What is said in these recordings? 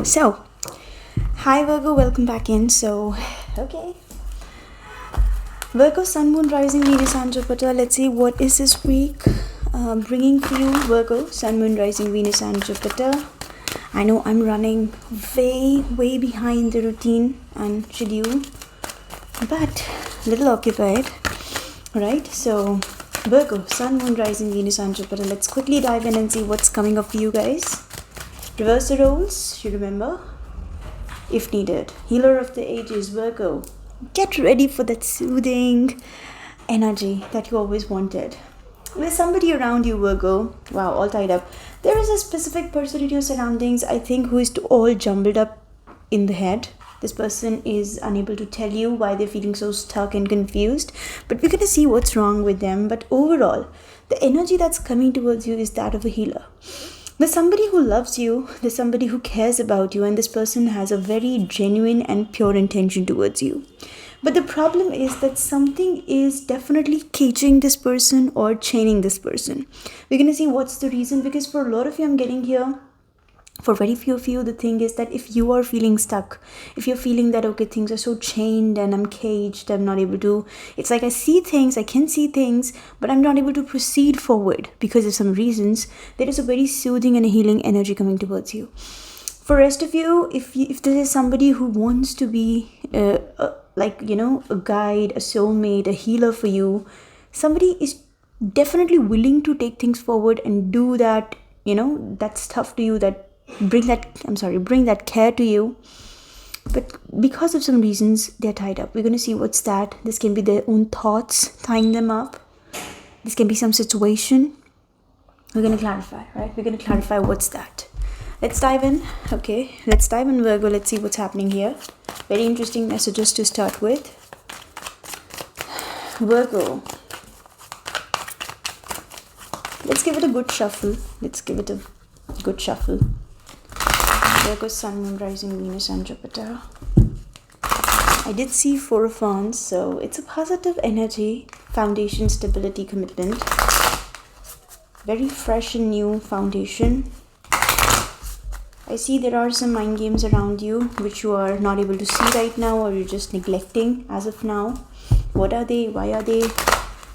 So, hi Virgo, welcome back in. Okay. Virgo, Sun, Moon, Rising, Venus, and Jupiter. Let's see what is this week bringing for you, Virgo, Sun, Moon, Rising, Venus, and Jupiter. I know I'm running way behind the routine and schedule, but a little occupied. Alright, so Virgo, Sun, Moon, Rising, Venus, and Jupiter. Let's quickly dive in and see what's coming up for you guys. Reverse the roles, you remember, if needed. Healer of the ages, Virgo. Get ready for that soothing energy that you always wanted. There's somebody around you, Virgo. Wow, all tied up. There is a specific person in your surroundings, I think, who is all jumbled up in the head. This person is unable to tell you why they're feeling so stuck and confused. But we're going to see what's wrong with them. But overall, the energy that's coming towards you is that of a healer. There's somebody who loves you, there's somebody who cares about you, and this person has a very genuine and pure intention towards you. But the problem is that something is definitely caging this person or chaining this person. We're going to see what's the reason, because for a lot of you, I'm getting here, for very few of you, the thing is that if you are feeling stuck, if you're feeling that, okay, things are so chained and I'm caged, I'm not able to, it's like I see things, I can see things, but I'm not able to proceed forward because of some reasons, there is a very soothing and a healing energy coming towards you. For rest of you, if there is somebody who wants to be a guide, a soulmate, a healer for you, somebody is definitely willing to take things forward and do that, that stuff to you, that bring that care to you. But because of some reasons, they're tied up. We're going to see what's that. This can be their own thoughts tying them up. This can be some situation. We're going to clarify, right? We're going to clarify what's that. Let's dive in. Okay, let's dive in, Virgo. Let's see what's happening here. Very interesting messages to start with. Virgo. Let's give it a good shuffle. Virgo, Sun, Moon, Rising, Venus, and Jupiter. I did see 4 of Wands, so it's a positive energy, foundation, stability, commitment. Very fresh and new foundation. I see there are some mind games around you which you are not able to see right now, or you're just neglecting as of now. What are they? Why are they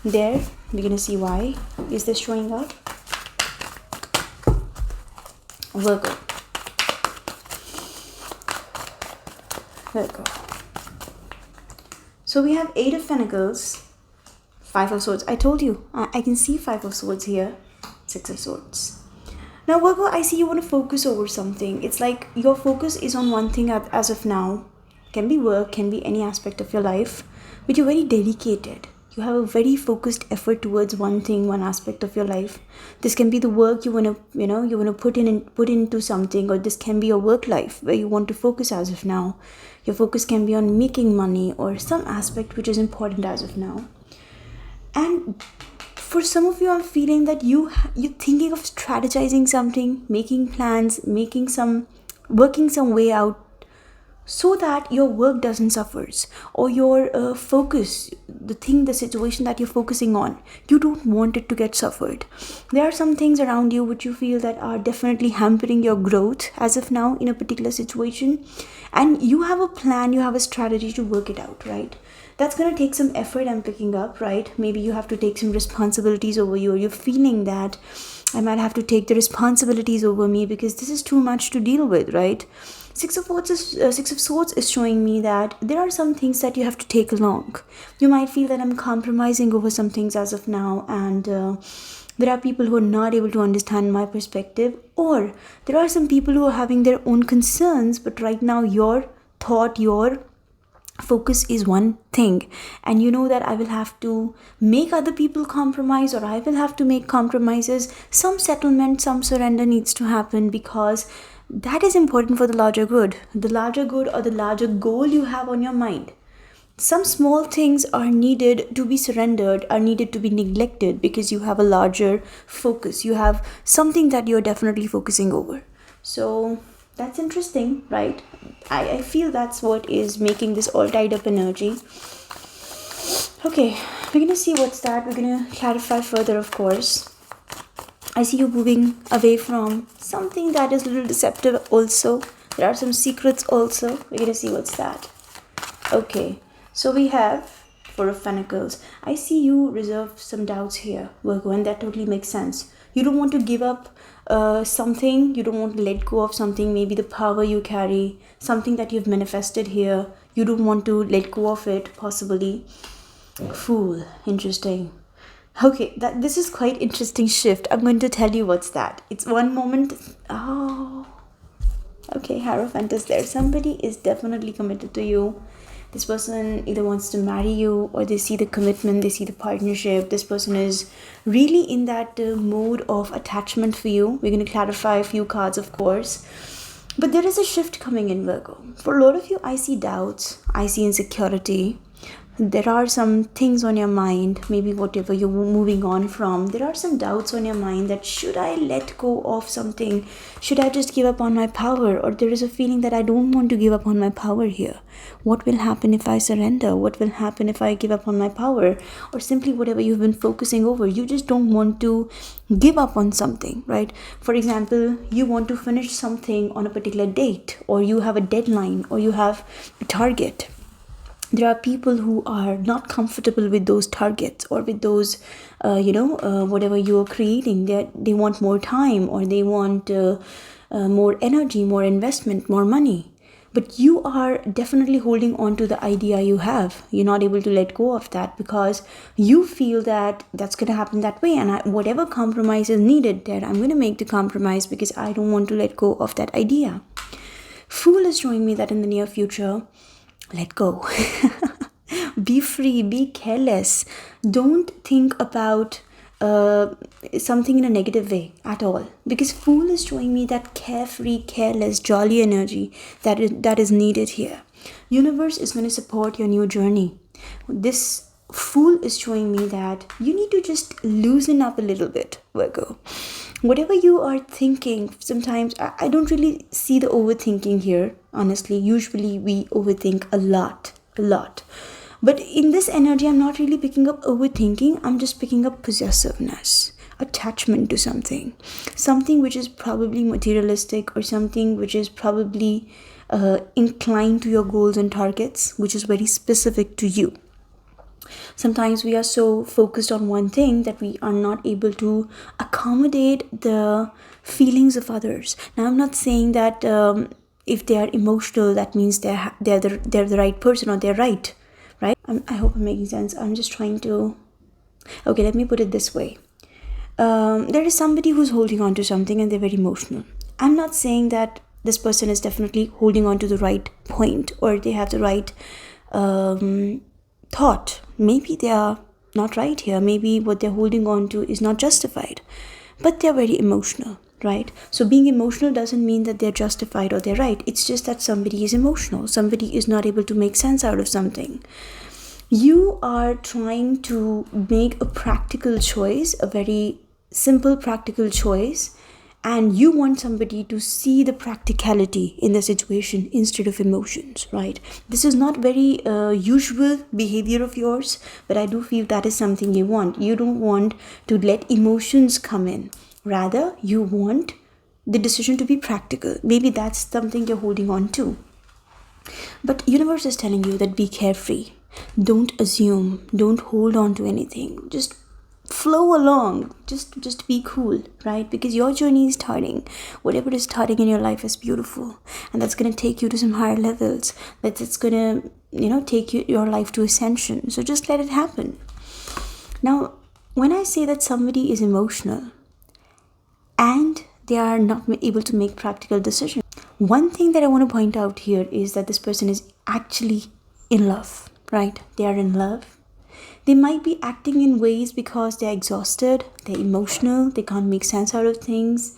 there? We're gonna see why is this showing up. Virgo. So we have 8 of Pentacles, 5 of Swords. I told you, I can see 5 of Swords here, 6 of Swords. Now, Virgo, I see you want to focus over something. It's like your focus is on one thing as of now. Can be work, can be any aspect of your life, but you're very dedicated. You have a very focused effort towards one thing, one aspect of your life. This can be the work you want to put into something, or this can be your work life where you want to focus as of now. Your focus can be on making money or some aspect which is important as of now. And for some of you, I'm feeling that you're thinking of strategizing something, making plans, working some way out, so that your work doesn't suffer, or your focus, the situation that you're focusing on, you don't want it to get suffered. There are some things around you which you feel that are definitely hampering your growth as of now in a particular situation, and you have a plan, you have a strategy to work it out, right? That's going to take some effort, I'm picking up, right? Maybe you have to take some responsibilities over you, or you're feeling that I might have to take the responsibilities over me because this is too much to deal with, right? 6 of Swords is showing me that there are some things that you have to take along. You might feel that I'm compromising over some things as of now, and there are people who are not able to understand my perspective, or there are some people who are having their own concerns, but right now your focus is one thing, and you know that I will have to make other people compromise, or I will have to make compromises. Some settlement, some surrender needs to happen, because that is important for the larger good or the larger goal you have on your mind. Some small things are needed to be surrendered, are needed to be neglected, because you have a larger focus. You have something that you're definitely focusing over. So that's interesting, right? I feel that's what is making this all tied up energy. Okay, we're gonna see what's that. We're gonna clarify further, of course. I see you moving away from something that is a little deceptive also. There are some secrets also. We're gonna see what's that. Okay, so we have Four of Pentacles. I see you reserve some doubts here, Virgo, and that totally makes sense. You don't want to give up something. You don't want to let go of something. Maybe the power you carry, something that you've manifested here. You don't want to let go of it, possibly. Fool. Interesting. Okay, this is quite interesting shift. I'm going to tell you what's that. It's one moment. Oh, okay, Hierophant is there. Somebody is definitely committed to you. This person either wants to marry you, or they see the commitment, they see the partnership. This person is really in that mode of attachment for you. We're going to clarify a few cards, of course. But there is a shift coming in, Virgo. For a lot of you, I see doubts. I see insecurity. There are some things on your mind, maybe whatever you're moving on from. There are some doubts on your mind that should I let go of something? Should I just give up on my power? Or there is a feeling that I don't want to give up on my power here. What will happen if I surrender? What will happen if I give up on my power? Or simply whatever you've been focusing over. You just don't want to give up on something, right? For example, you want to finish something on a particular date, or you have a deadline, or you have a target. There are people who are not comfortable with those targets, or with those, whatever you are creating. They want more time, or they want more energy, more investment, more money. But you are definitely holding on to the idea you have. You're not able to let go of that because you feel that that's going to happen that way. And whatever compromise is needed there, I'm going to make the compromise because I don't want to let go of that idea. Fool is showing me that in the near future, let go. Be free, be careless. Don't think about something in a negative way at all. Because Fool is showing me that carefree, careless, jolly energy that is needed here. Universe is going to support your new journey. This Fool is showing me that you need to just loosen up a little bit, Virgo. Whatever you are thinking, sometimes I don't really see the overthinking here, honestly. Usually we overthink a lot. But in this energy, I'm not really picking up overthinking. I'm just picking up possessiveness, attachment to something which is probably materialistic, or something which is probably inclined to your goals and targets, which is very specific to you. Sometimes we are so focused on one thing that we are not able to accommodate the feelings of others. Now, I'm not saying that if they are emotional, that means they're the right person, or they're right? I hope I'm making sense. I'm just trying to... Okay, let me put it this way. There is somebody who's holding on to something and they're very emotional. I'm not saying that this person is definitely holding on to the right point, or they have the right thought. Maybe they are not right here. Maybe what they're holding on to is not justified, but they're very emotional, right? So being emotional doesn't mean that they're justified or they're right. It's just that somebody is emotional. Somebody is not able to make sense out of something. You are trying to make a practical choice, a very simple practical choice, and you want somebody to see the practicality in the situation instead of emotions, right? This is not very usual behavior of yours, but I do feel that is something you want. You don't want to let emotions come in. Rather, you want the decision to be practical. Maybe that's something you're holding on to. But universe is telling you that be carefree. Don't assume. Don't hold on to anything. Just flow along. Just be cool, right? Because your journey is starting. Whatever is starting in your life is beautiful, and that's going to take you to some higher levels. It's going to take your life to ascension. So just let it happen. Now, when I say that somebody is emotional and they are not able to make practical decisions, one thing that I want to point out here is that this person is actually in love, right? They are in love. They might be acting in ways because they're exhausted, they're emotional, they can't make sense out of things,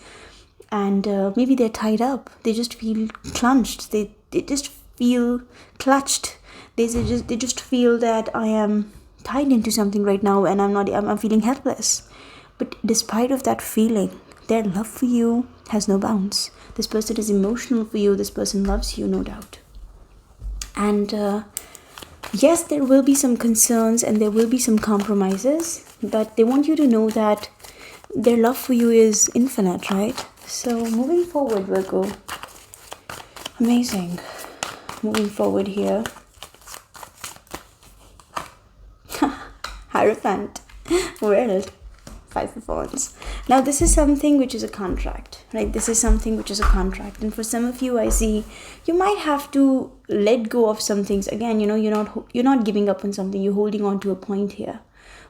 and maybe they're tied up. They just feel clutched. They just feel clutched. They just feel that I am tied into something right now, and I'm feeling helpless. But despite of that feeling, their love for you has no bounds. This person is emotional for you. This person loves you, no doubt. And yes, there will be some concerns and there will be some compromises, but they want you to know that their love for you is infinite, right? So moving forward, Virgo, Amazing. Moving forward here. Hierophant. World. Five of Wands. Now this is something which is a contract, right? This is something which is a contract, and for some of you, I see you might have to let go of some things. Again, you're not giving up on something. You're holding on to a point here,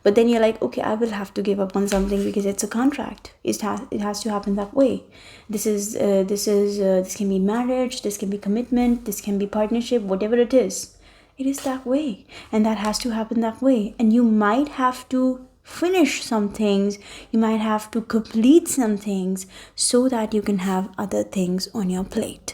but then you're like, okay, I will have to give up on something because it's a contract. It has to happen that way. This can be marriage. This can be commitment. This can be partnership. Whatever it is that way, and that has to happen that way. And you might have to finish some things, you might have to complete some things so that you can have other things on your plate.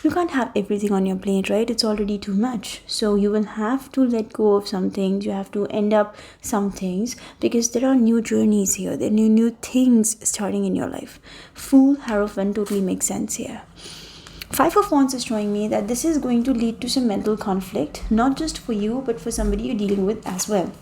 You can't have everything on your plate, right? It's already too much. So you will have to let go of some things. You have to end up some things because there are new journeys here. There are new things starting in your life. Fool, Hierophant totally makes sense here. Five of Wands is showing me that this is going to lead to some mental conflict, not just for you, but for somebody you're dealing with as well.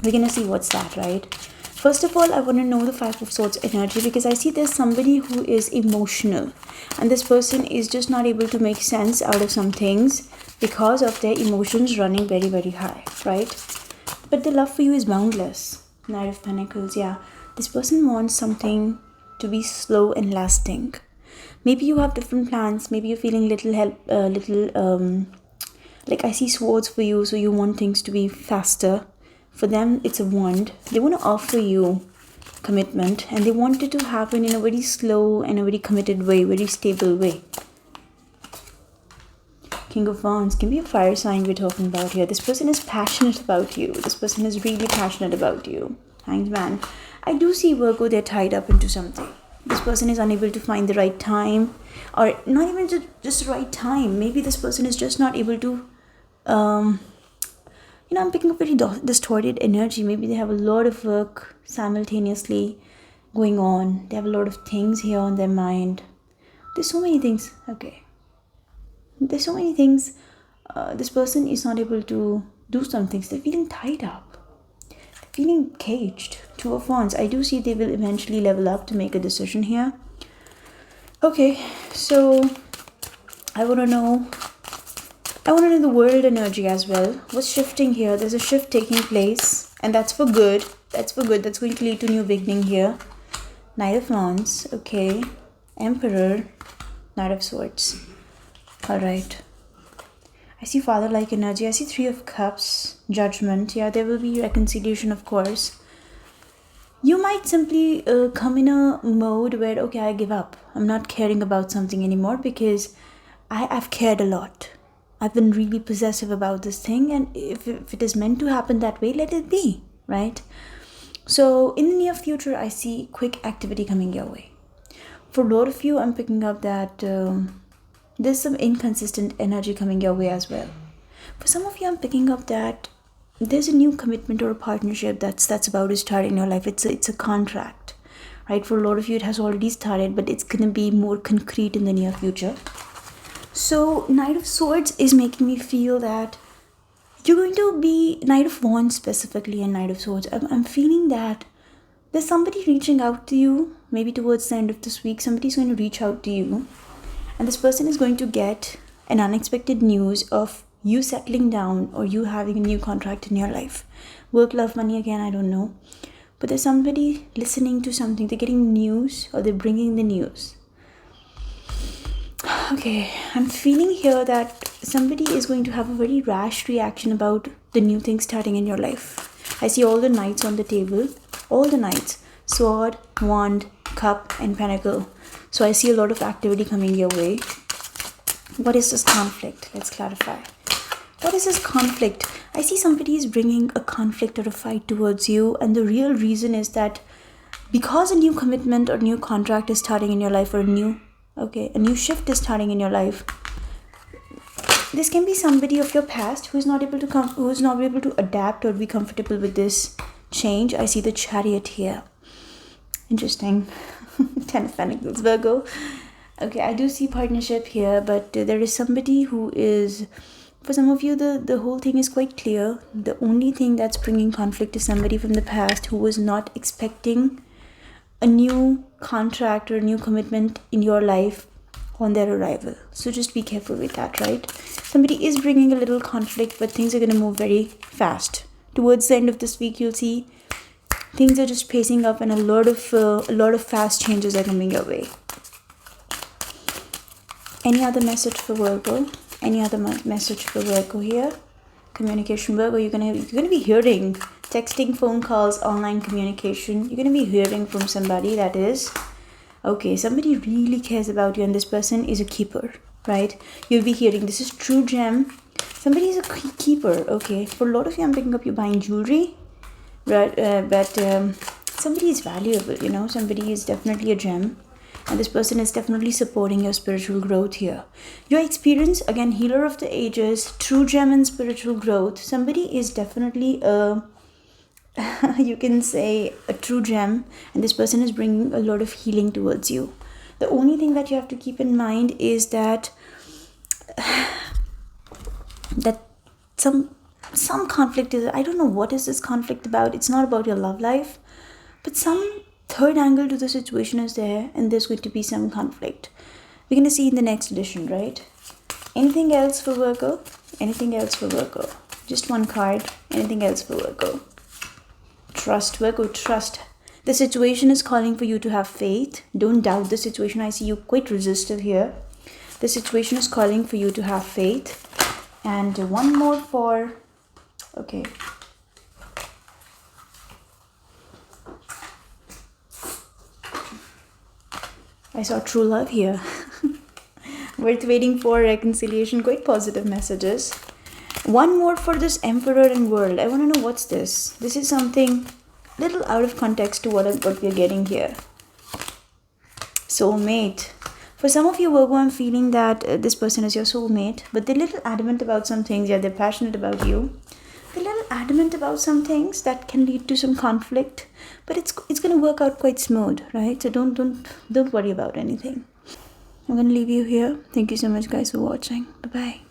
We're gonna see what's that, right? First of all, I want to know the Five of Swords energy because I see there's somebody who is emotional, and this person is just not able to make sense out of some things because of their emotions running very, very high, right? But the love for you is boundless. Knight of Pentacles, yeah. This person wants something to be slow and lasting. Maybe you have different plans. Maybe you're feeling like I see swords for you, so you want things to be faster. For them, it's a wand. They want to offer you commitment, and they want it to happen in a very slow and a very committed way, very stable way. King of Wands can be a fire sign we're talking about here. This person is passionate about you. This person is really passionate about you. Hanged Man. I do see Virgo, they're tied up into something. This person is unable to find the right time, or not even just the right time. Maybe this person is just not able to I'm picking up very distorted energy. Maybe they have a lot of work simultaneously going on. They have a lot of things here on their mind. There's so many things. Okay. There's so many things. This person is not able to do some things. They're feeling tied up. They're feeling caged. Two of Wands. I do see they will eventually level up to make a decision here. Okay. So, I want to know the world energy as well. What's shifting here? There's a shift taking place, and that's for good. That's going to lead to new beginning here. Knight of Wands. Okay. Emperor. Knight of Swords. Alright. I see father-like energy. I see Three of Cups. Judgment. Yeah, there will be reconciliation, of course. You might simply come in a mode where, okay, I give up. I'm not caring about something anymore because I've cared a lot. I've been really possessive about this thing, and if it is meant to happen that way, let it be, right? So in the near future, I see quick activity coming your way. For a lot of you, I'm picking up that there's some inconsistent energy coming your way as well. For some of you, I'm picking up that there's a new commitment or a partnership that's about to start in your life. It's a contract, right? For a lot of you, it has already started, but it's going to be more concrete in the near future. So, Knight of Swords is making me feel that you're going to be Knight of Wands specifically and Knight of Swords. I'm feeling that there's somebody reaching out to you, maybe towards the end of this week. Somebody's going to reach out to you, and this person is going to get an unexpected news of you settling down or you having a new contract in your life. Work, love, money, again, I don't know. But there's somebody listening to something. They're getting news, or they're bringing the news. Okay, I'm feeling here that somebody is going to have a very rash reaction about the new thing starting in your life. I see all the knights on the table. All the knights. Sword, wand, cup, and pentacle. So I see a lot of activity coming your way. What is this conflict? Let's clarify. What is this conflict? I see somebody is bringing a conflict or a fight towards you, and the real reason is that because a new commitment or new contract is starting in your life, or a new shift is starting in your life. This can be somebody of your past who is not able to adapt or be comfortable with this change. I see the Chariot here. Interesting. 10 of Pentacles, Virgo. Okay, I do see partnership here, but there is somebody who is, for some of you, the whole thing is quite clear. The only thing that's bringing conflict is somebody from the past who was not expecting a new contract or a new commitment in your life, on their arrival. So just be careful with that, right? Somebody is bringing a little conflict, but things are going to move very fast. Towards the end of this week, you'll see things are just pacing up, and a lot of fast changes are coming your way. Any other message for Virgo? Any other message for Virgo here? Communication, Virgo, you're gonna be hearing texting, phone calls, online communication. You're gonna be hearing from somebody that is okay. Somebody really cares about you, and this person is a keeper, right? You'll be hearing this is true gem. Somebody is a keeper. Okay, for a lot of you, I'm picking up you're buying jewelry, right? But somebody is valuable. Somebody is definitely a gem. And this person is definitely supporting your spiritual growth here. Your experience, again, healer of the ages, true gem and spiritual growth. Somebody is definitely you can say a true gem, and this person is bringing a lot of healing towards you. The only thing that you have to keep in mind is that some conflict is, I don't know what is this conflict about. It's not about your love life, but some third angle to the situation is there, and there's going to be some conflict. We're going to see in the next edition, right? Anything else for Virgo? Anything else for Virgo? Just one card. Anything else for Virgo? Trust, Virgo, trust. The situation is calling for you to have faith. Don't doubt the situation. I see you quite resistive here. The situation is calling for you to have faith. And one more for... Okay. I saw true love here. Worth waiting for, reconciliation, quite positive messages. One more for this Emperor and World. I want to know what's this. This is something little out of context to what we're getting here. Soulmate. For some of you, Virgo, I'm feeling that this person is your soulmate, but they're a little adamant about some things. Yeah, they're passionate about you. They're a little adamant about some things that can lead to some conflict, but it's going to work out quite smooth, right? So don't worry about anything. I'm going to leave you here. Thank you so much, guys, for watching. Bye-bye.